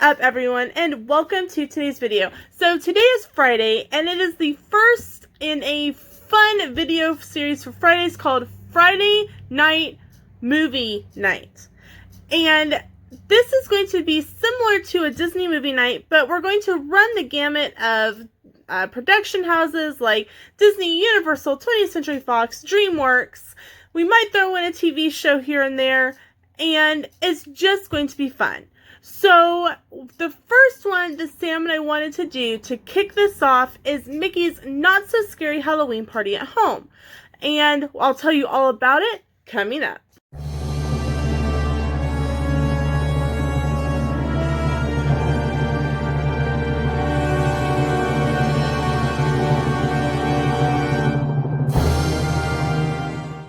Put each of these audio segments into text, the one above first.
up, everyone, and welcome to today's video. So today is Friday, and it is the first in a fun video series for Fridays called Friday Night Movie Night. And this is going to be similar to a Disney movie night, but we're going to run the gamut of production houses like Disney, Universal, 20th Century Fox, DreamWorks. We might throw in a TV show here and there, and it's just going to be fun. So the first one that Sam and I wanted to do to kick this off is Mickey's Not So Scary Halloween Party at Home. And I'll tell you all about it coming up.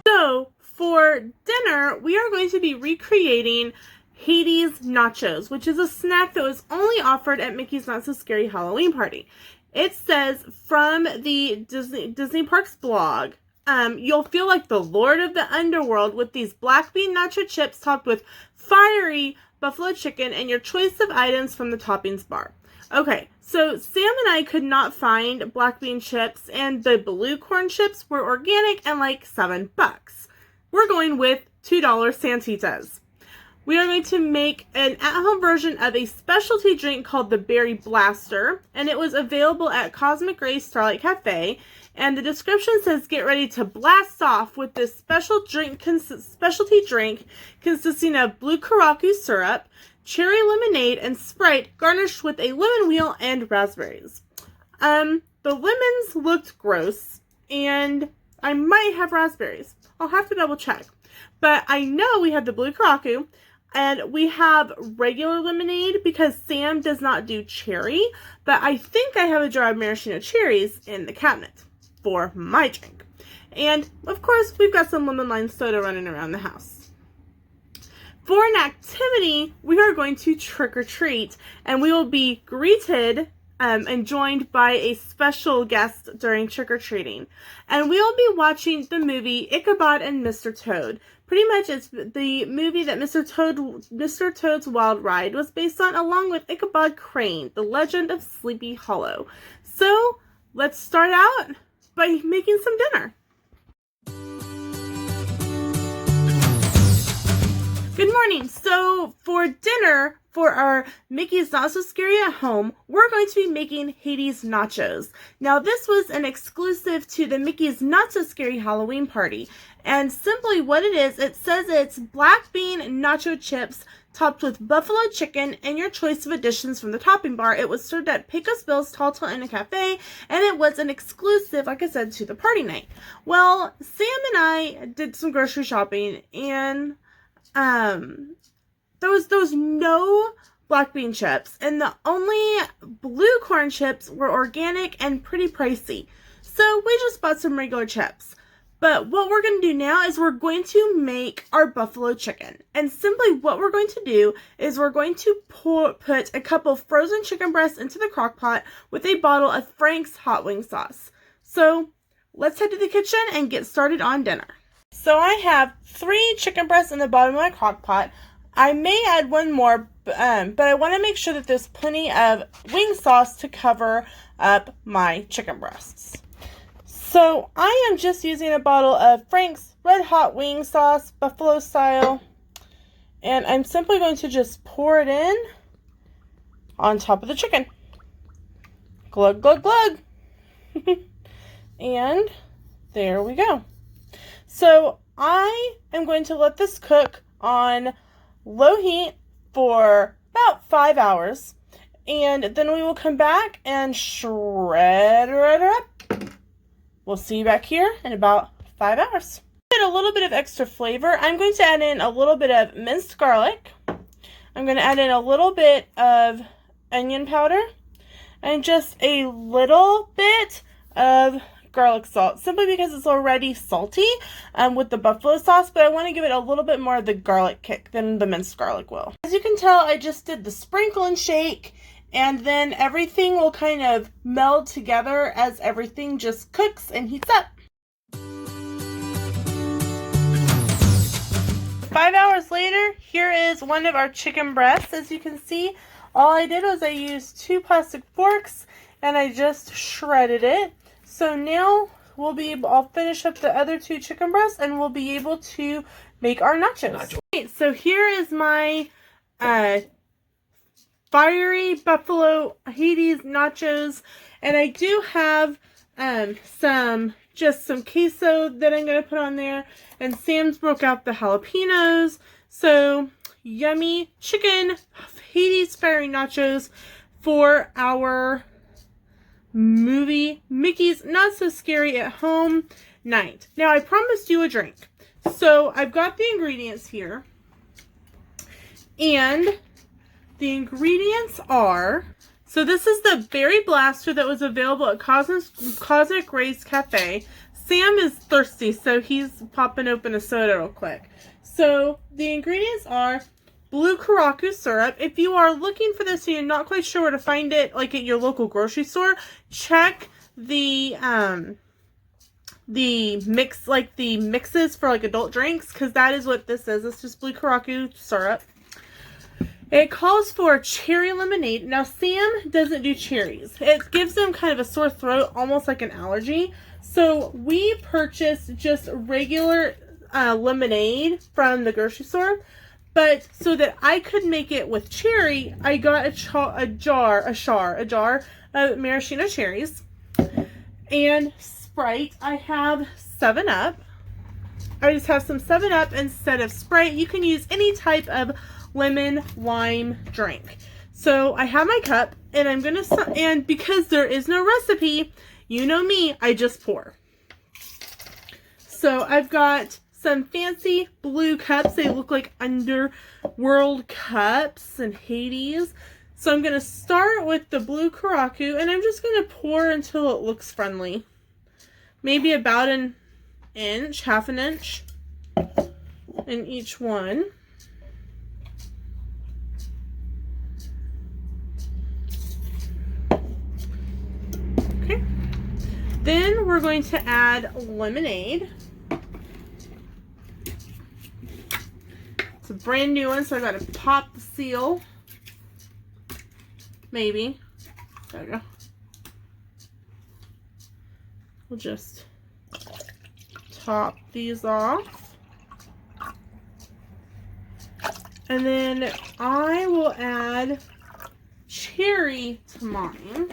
So for dinner, we are going to be recreating Hades nachos, which is a snack that was only offered at Mickey's Not So Scary Halloween Party. It says from the Disney Parks blog, you'll feel like the Lord of the Underworld with these black bean nacho chips topped with fiery buffalo chicken and your choice of items from the toppings bar. Okay, so Sam and I could not find black bean chips, and the blue corn chips were organic and like $7. We're going with $2 Santitas. We are going to make an at-home version of a specialty drink called the Berry Blaster, and it was available at Cosmic Ray Starlight Cafe. And the description says, get ready to blast off with this specialty drink consisting of blue Karaku syrup, cherry lemonade, and Sprite garnished with a lemon wheel and raspberries. The lemons looked gross, and I might have raspberries. I'll have to double check. But I know we have the blue Karaku. And we have regular lemonade because Sam does not do cherry, but I think I have a jar of maraschino cherries in the cabinet for my drink. And of course, we've got some lemon lime soda running around the house. For an activity, we are going to trick or treat, and we will be greeted and joined by a special guest during trick or treating. And we'll be watching the movie Ichabod and Mr. Toad. Pretty much it's the movie that Mr. Toad's Wild Ride was based on, along with Ichabod Crane, the Legend of Sleepy Hollow. So let's start out by making some dinner. Good morning. So for dinner, for our Mickey's Not So Scary at Home, we're going to be making Hades nachos. Now this was an exclusive to the Mickey's Not So Scary Halloween Party. And simply what it is, it says it's black bean nacho chips topped with buffalo chicken and your choice of additions from the topping bar. It was served at Pecos Bill's Tall Tall Cafe, and it was an exclusive, like I said, to the party night. Well, Sam and I did some grocery shopping, and there was no black bean chips, and the only blue corn chips were organic and pretty pricey. So we just bought some regular chips. But what we're going to do now is we're going to make our buffalo chicken. And simply what we're going to do is we're going to put a couple frozen chicken breasts into the crock pot with a bottle of Frank's hot wing sauce. So let's head to the kitchen and get started on dinner. So I have 3 chicken breasts in the bottom of my crock pot. I may add one more, but I want to make sure that there's plenty of wing sauce to cover up my chicken breasts. So I am just using a bottle of Frank's Red Hot Wing Sauce, buffalo style, and I'm simply going to just pour it in on top of the chicken. Glug, glug, glug. And there we go. So I am going to let this cook on low heat for about 5 hours, and then we will come back and shred it up. We'll see you back here in about 5 hours. A little bit of extra flavor. I'm going to add in a little bit of minced garlic. I'm going to add in a little bit of onion powder and just a little bit of garlic salt, simply because it's already salty with the buffalo sauce, but I want to give it a little bit more of the garlic kick than the minced garlic will. As you can tell, I just did the sprinkle and shake, and then everything will kind of meld together as everything just cooks and heats up. 5 hours later, here is one of our chicken breasts. As you can see, All I did was I used 2 plastic forks and I just shredded it. So now I'll finish up the other 2 chicken breasts and we'll be able to make our nachos. Okay, so here is my fiery buffalo Hades nachos, and I do have some queso that I'm going to put on there, and Sam's broke out the jalapenos. So yummy chicken Hades fiery nachos for our movie Mickey's Not So Scary at Home night. Now I promised you a drink, so I've got the ingredients here, and the ingredients are, so this is the berry blaster that was available at Cosmic Rays Cafe. Sam is thirsty, so he's popping open a soda real quick. So the ingredients are blue karaku syrup. If you are looking for this and you're not quite sure where to find it, like at your local grocery store, check the mix, like the mixes for like adult drinks, because that is what this is. It's just blue karaku syrup. It calls for cherry lemonade. Now, Sam doesn't do cherries. It gives him kind of a sore throat, almost like an allergy. So we purchased just regular lemonade from the grocery store. But so that I could make it with cherry, I got a jar of maraschino cherries. And Sprite, I have 7-Up. I just have some 7-Up instead of Sprite. You can use any type of lemon lime drink. So I have my cup, and I'm gonna, and because there is no recipe, you know me, I just pour. So I've got some fancy blue cups. They look like underworld cups and Hades. So I'm gonna start with the blue karaku, and I'm just gonna pour until it looks friendly. Maybe about an inch, half an inch in each one. Okay. Then we're going to add lemonade. It's a brand new one, so I gotta pop the seal. Maybe. There we go. We'll just top these off. And then I will add cherry to mine.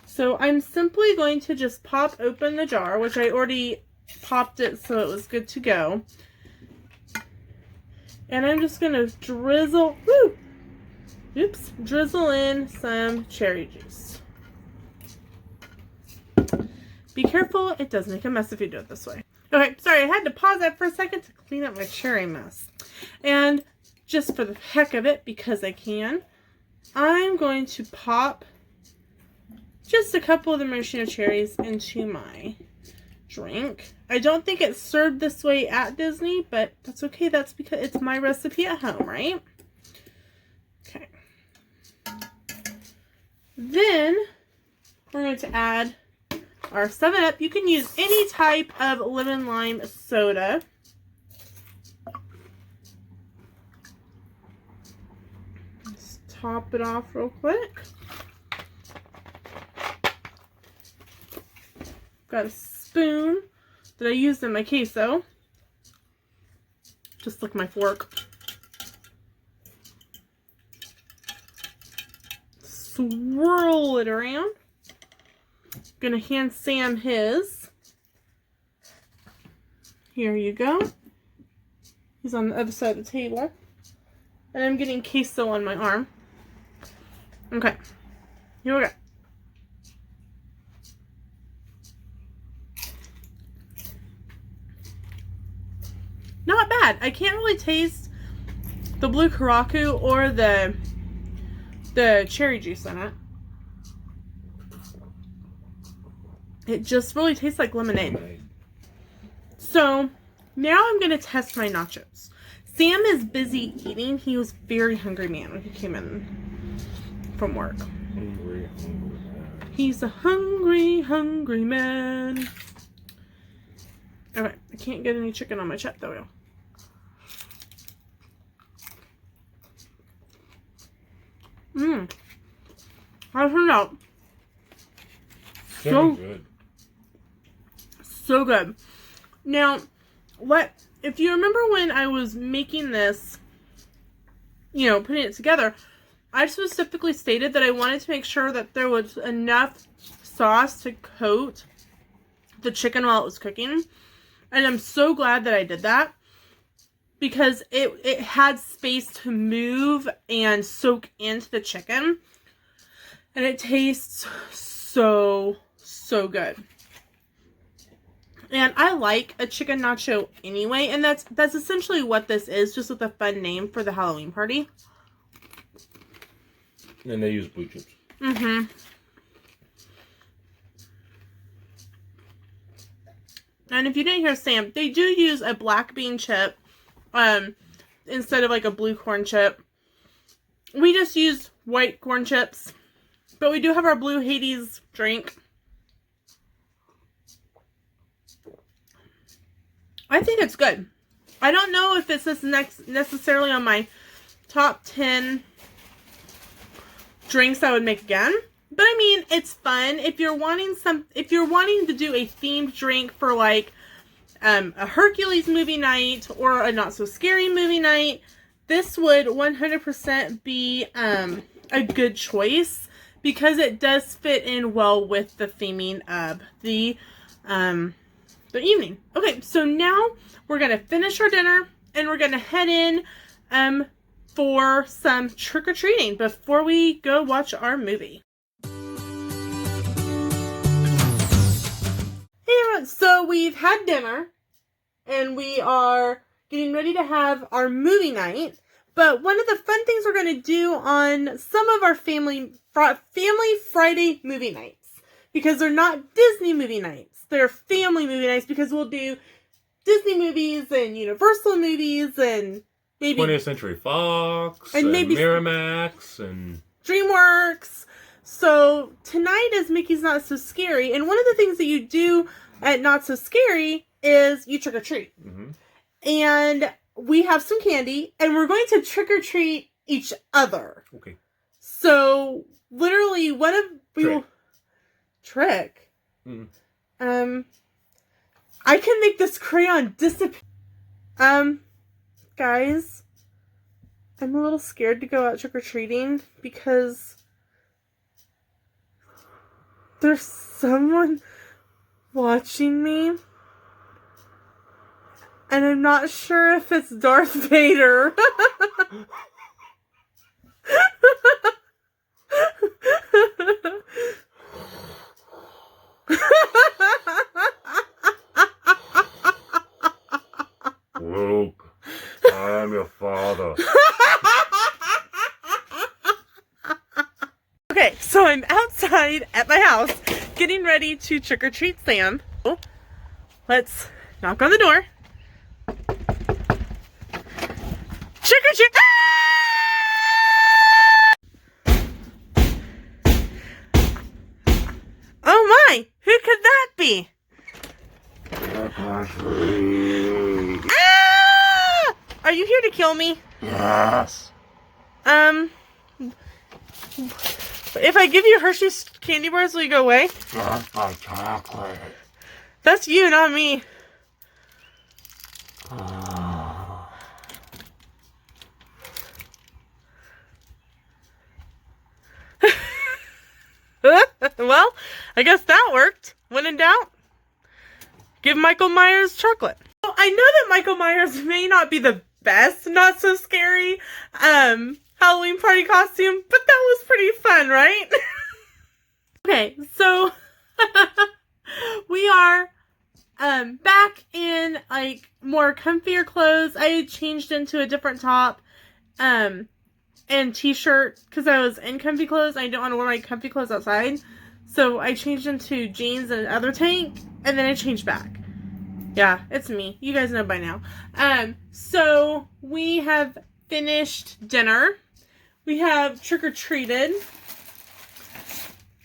So I'm simply going to just pop open the jar, which I already popped it so it was good to go. And I'm just going to drizzle in some cherry juice. Be careful, it does make a mess if you do it this way. Okay, sorry, I had to pause that for a second to clean up my cherry mess. And just for the heck of it, because I can, I'm going to pop just a couple of the maraschino cherries into my drink. I don't think it's served this way at Disney, but that's okay. That's because it's my recipe at home, right? Okay. Then we're going to add our 7-Up. You can use any type of lemon lime soda. Let's top it off real quick. Got a spoon that I used in my queso. Just like my fork. Swirl it around. Gonna hand Sam his. Here you go. He's on the other side of the table. And I'm getting queso on my arm. Okay. Here we go. Not bad. I can't really taste the blue karaku or the cherry juice in it. It just really tastes like lemonade. So now I'm going to test my nachos. Sam is busy eating. He was a very hungry man when he came in from work. Hungry man. He's a hungry man. Okay, I can't get any chicken on my chop though. I turned out So good. so good. Now, if you remember when I was making this, putting it together, I specifically stated that I wanted to make sure that there was enough sauce to coat the chicken while it was cooking. And I'm so glad that I did that, because it had space to move and soak into the chicken. And it tastes so, so good. And I like a chicken nacho anyway, and that's essentially what this is, just with a fun name for the Halloween party. And they use blue chips. Mm-hmm. And if you didn't hear Sam, they do use a black bean chip instead of like a blue corn chip. We just use white corn chips, but we do have our blue Hades drink. I think it's good. I don't know if this is necessarily on my top 10 drinks I would make again, but I mean, it's fun. If you're wanting to do a themed drink for like a Hercules movie night or a not so scary movie night, this would 100% be a good choice, because it does fit in well with the theming of the evening. Okay, so now we're gonna finish our dinner and we're gonna head in for some trick-or-treating before we go watch our movie. Hey everyone, so we've had dinner and we are getting ready to have our movie night. But one of the fun things we're going to do on some of our family Friday movie nights, because they're not Disney movie nights, they're family movie nights, because we'll do Disney movies and Universal movies and maybe 20th Century Fox and maybe Miramax and DreamWorks. So tonight is Mickey's Not So Scary, and one of the things that you do at Not So Scary is you trick or treat. Mm-hmm. And we have some candy, and we're going to trick or treat each other. Okay. So literally, we will trick. Mm-hmm. I can make this crayon disappear. Guys, I'm a little scared to go out trick or treating because there's someone watching me. And I'm not sure if it's Darth Vader. Luke, I am your father. Okay, so I'm outside at my house getting ready to trick or treat Sam. Let's knock on the door. Trick or treat! Ah! Oh my! Who could that be? Ah! Are you here to kill me? Yes. If I give you Hershey's candy bars, will you go away? Just my chocolate. That's you, not me. Well, I guess that worked. When in doubt, give Michael Myers chocolate. Well, I know that Michael Myers may not be the best Not So Scary Halloween party costume, but that was pretty fun, right? Okay, so we are back in like more comfier clothes. I changed into a different top and t-shirt because I was in comfy clothes. I didn't want to wear my comfy clothes outside. So I changed into jeans and another tank, and then I changed back. Yeah, it's me. You guys know by now. So we have finished dinner. We have trick-or-treated.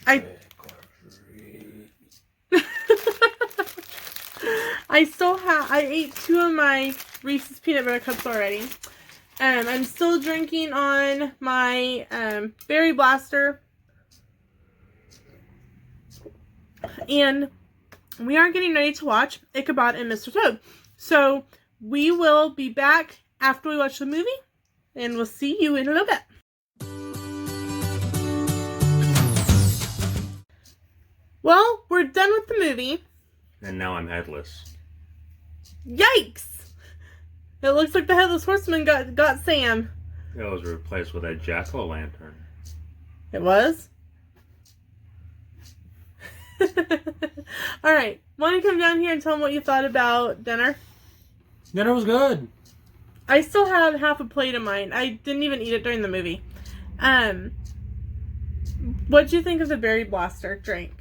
I ate 2 of my Reese's peanut butter cups already. I'm still drinking on my Berry Blaster. And we are getting ready to watch Ichabod and Mr. Toad. So we will be back after we watch the movie. And we'll see you in a little bit. Well, we're done with the movie. And now I'm headless. Yikes! It looks like the Headless Horseman got Sam. It was replaced with a jack-o'-lantern. It was? Alright, want to come down here and tell them what you thought about dinner? Dinner was good. I still have half a plate of mine. I didn't even eat it during the movie. What'd you think of the Berry Blaster drink?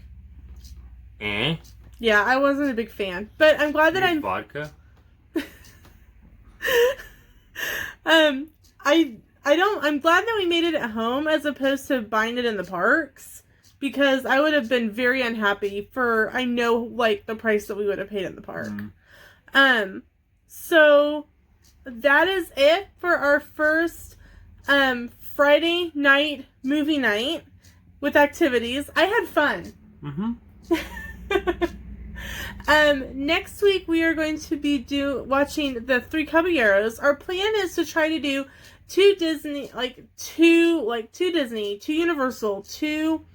Yeah, I wasn't a big fan. But I'm glad that I'm... Vodka? I'm glad that we made it at home as opposed to buying it in the parks, because I would have been very unhappy for, I know, like, the price that we would have paid in the park. So that is it for our first Friday night movie night with activities. I had fun. Next week we are going to be watching the Three Caballeros. Our plan is to try to do two Disney, two Universal, two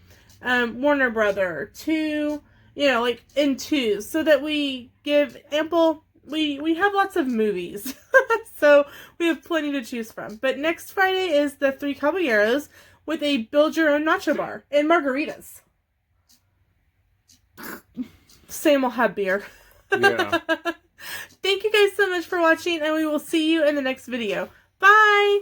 Warner Brother, two, in twos, so that we give ample, we have lots of movies. So we have plenty to choose from. But next Friday is the Three Caballeros with a build your own nacho bar and margaritas. Sam will have beer. Yeah. Thank you guys so much for watching, and we will see you in the next video. Bye!